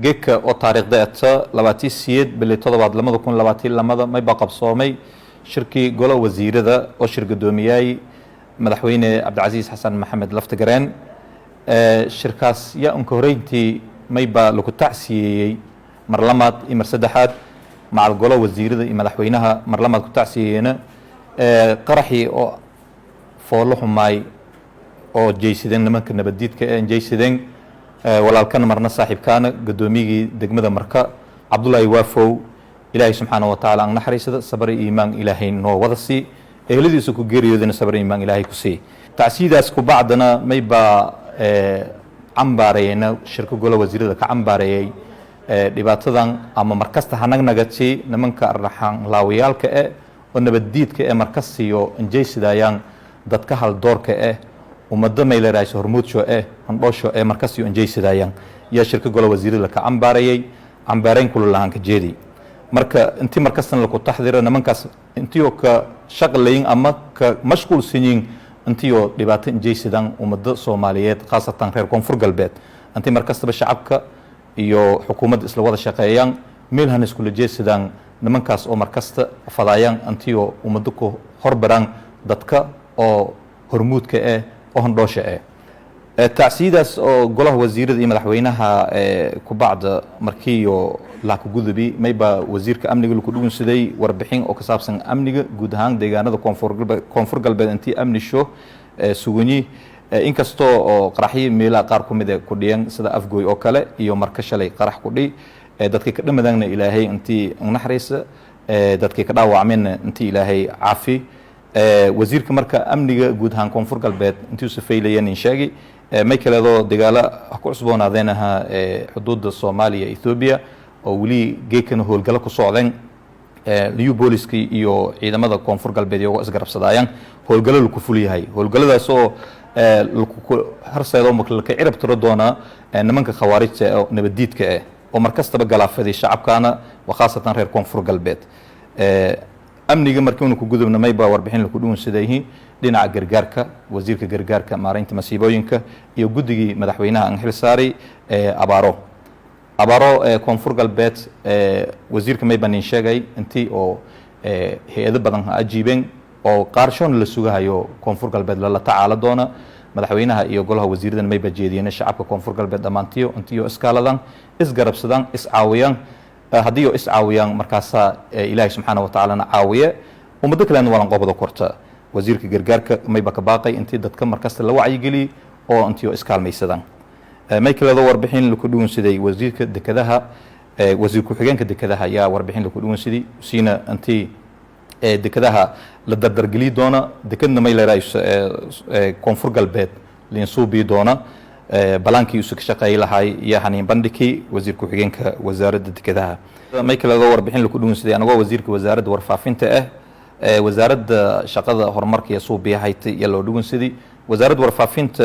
geedka oo taariikhda ah 28 bil 7 2022 may baqabsoomay shirkii golo wasiirada oo shir gudoomiyay madaxweyne Cabdilcasiis Xasan Maxamed Laftagareen shirkaas yaa unka horeyntii may ba lagu tacsiyay mar lamaad iyo mar saddexaad macal golo wasiirada iyo madaxweynaha mar lamaad ku tacsiyayna qaraxii oo foolo xumaay oo jeysideen nimanka nabadiidka ee jeysideen walaalkan marna saaxiibkaana gudoomiyay degmada marka Cabdullaahi Waafow ilaahay subhanahu wa ta'ala aan naxariisada sabr iyo iimaan ilaahay noo wada si eheladiisu ku geeriyoodina sabr iyo iimaan ilaahay ku si tacsiidaas ku bacdana may ba cambaarayna shirka golo wasiirada ka cambaarayay dhibaatadan ama markasta hanagnagati nimanka arraxan laawayaalka oo nabadiidka markasiyo injeysidayaan dadka hal doorka umada meelarays hormuudso andhoosho markasiyo injeysidayaan ya shirka golo wasiirada ka cambaarayay cambaarayn kulul lahan ka jeedi marka intii markastan lagu taxdiro nimankaas intii ka shaqaleyn ama ka mashquulsiin intii dhibaato injeysidan umada Soomaaliyeed khaasatan reer koonfur galbeed intii markastaba shacabka iyo xukuumadda isla wada shaqeeyaan meelhan isku jeesidaan nimankaas oo markasta fadayaan intii umada ku horbaraan dadka oo hormuudka oo handhoosha tacsiidaas oo golaha wasiirada iyo madaxweynaha ku bacda markii la ku gudubi mayba wasiirka amniga lagu dhuunsaday warbixin oo ka saabsan amniga guud ahaan deegaanada koonfur galbeed intii amnisho sugunyi inkastoo oo qaraxyo meelaha qaar ku mid ku dhiyeen sida afgooy oo kale iyo marka shalay qarax ku dhii dadkii ka dhamadana ilaahay intii naxariisa dadkii ka dhaawacmeen intii ilaahay caafi wasiirka marka amniga guud ahaan koonfur galbeed intii uu safeeyay in sheegay may kaleedo dagaalo ku cusboonaadeena xuduudda Soomaaliya Ethiopia oo wali geekan howlgalo ku socdeen liyu booliski iyo ciidamada koonfur galbeed oo isgarabsadayaan howlgalo ku fuliyahay howlgaladaas oo harseedo marka ka cirab tiro doona nimanka khawaarijta oo nabadiidka oo markastaba galaafaday shacabkaana wa khaasatan reer koonfur galbeed amniga markii uu ku gudubna may ba warbixin lagu dhuunsaday dhinaca gargaarka wasiirka gargaarka maareynta masiibooyinka iyo guddigii madaxweynaha aan xil saaray abaaro koonfur galbeed wasiirka may banin sheegay intii oo hay'ado badan ajiibeen oo qaarshoon la sugahayo koonfur galbeed la tacaala doona madaxweynaha iyo golaha wasiirada may bajeediyeen shacabka koonfur galbeed dhamaantiyo intii oo iskaaladan isgarabsadaan iscaawiyaan haddii oo iscaawiyaan markaas ilaahay subhanahu wa ta'ala caawiye umada kale walan qobada korta wasiirka gargaarka may ba ka baaqay intii dadka markaas la wacyi gali oo intii oo iskaalmaysadaan may kale warbixin lagu dhuunsaday wasiirka dekedaha wasiir ku xigeenka dekedaha ayaa warbixin lagu dhuunsaday siina intii dekedaha la dardargeli doona dekedna may leeyahay koonfur galbeed linsuubi doona balankii uu ka shaqeeyay lahay iyo xaniin bandhigi wasiir ku xigeenka wasaaradda dekedaha may kale warbixin lagu dhuunsaday anagoo wasiirka wasaaradda warfaafinta wasaaradda shaqada horumarka iyo suubiyahayti iyo loo dhuunsaday wasaaradda warfaafinta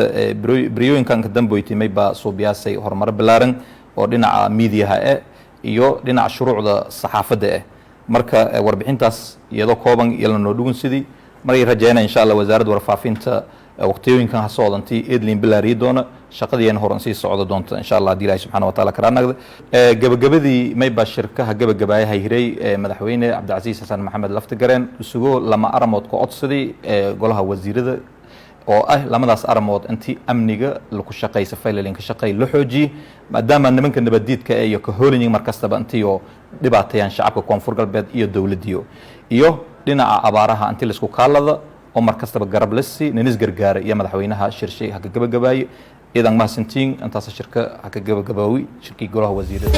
briyooyinkan ka dambeeyay may ba suubiyaasay horumar bilaaran oo dhinaca meediyaha iyo dhinaca shuruucda saxaafadda marka warbixintaas iyadoo kooban iyo loo dhuunsaday maray rajaynaa insha Allah wasaaradda warfaafinta waqtiyooyinkan ha socdantii eedlin bilaari doona shaqadeen horan sii socdo doonta insha Allah Ilaahay subhanahu wa ta'ala karaanagda gabagabadii may ba shirkaha gabagabaaya hiray madaxweyne Cabdilcasiis Xasan Maxamed Laftagareen isugu lama aramood ku codsaday golaha wasiirada oo lamadaas aramood intii amniga lagu shaqeeyay faylalinka shaqeey la xooji maadaama nimanka nabadiidka iyo ka hoolinyin markastaba intii oo dhibaatayaan shacabka koonfur galbeed iyo dawladdiyo iyo dhinaca abaaraha intii la isku kaalada oo markastaba garab lasi ninis gargaar iyo madaxweynaha shirshay ha ka gabagabaayay idan ma santiin intaas shirka ha ka gabagabaawi shirkii golaha wasiirada